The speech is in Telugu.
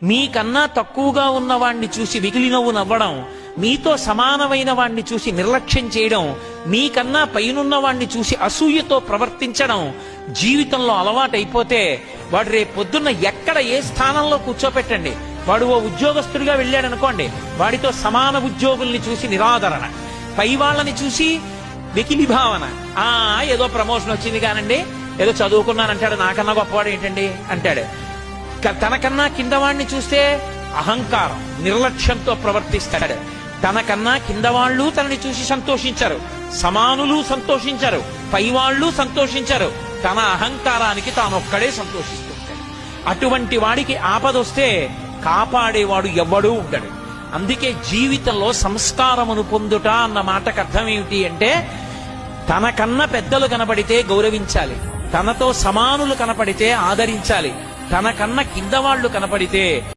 మీకన్నా తక్కువగా ఉన్నవాణ్ణి చూసి వెకిలి నవ్వు నవ్వడం, మీతో సమానమైన వాణ్ణి చూసి నిర్లక్ష్యం చేయడం, మీకన్నా పైనున్న వాణ్ణి చూసి అసూయతో ప్రవర్తించడం జీవితంలో అలవాటైపోతే వాడు రేపు పొద్దున్న ఎక్కడ ఏ స్థానంలో కూర్చోపెట్టండి, వాడు ఓ ఉద్యోగస్తుడిగా వెళ్ళాడు అనుకోండి, వాడితో సమాన ఉద్యోగుల్ని చూసి నిరాదరణ, పై వాళ్ళని చూసి వెకిలి భావన. ఏదో ప్రమోషన్ వచ్చింది కానండి, ఏదో చదువుకున్నానంటాడు, నాకన్నా గొప్పవాడు ఏంటండి అంటాడు. తనకన్నా కింద వాణ్ణి చూస్తే అహంకారం, నిర్లక్ష్యంతో ప్రవర్తిస్తాడు. తనకన్నా కింద వాళ్ళు తనని చూసి సంతోషించరు, సమానులు సంతోషించరు, పైవాళ్ళు సంతోషించరు, తన అహంకారానికి తానొక్కడే సంతోషిస్తుంటాడు. అటువంటి వాడికి ఆపదొస్తే కాపాడేవాడు ఎవ్వడూ ఉండడు. అందుకే జీవితంలో సంస్కారమును పొందుట అన్న మాటకు అర్థం ఏమిటి అంటే, తనకన్నా పెద్దలు కనపడితే గౌరవించాలి, తనతో సమానులు కనపడితే ఆదరించాలి, తనకన్నా కింద వాళ్ళు కనపడితే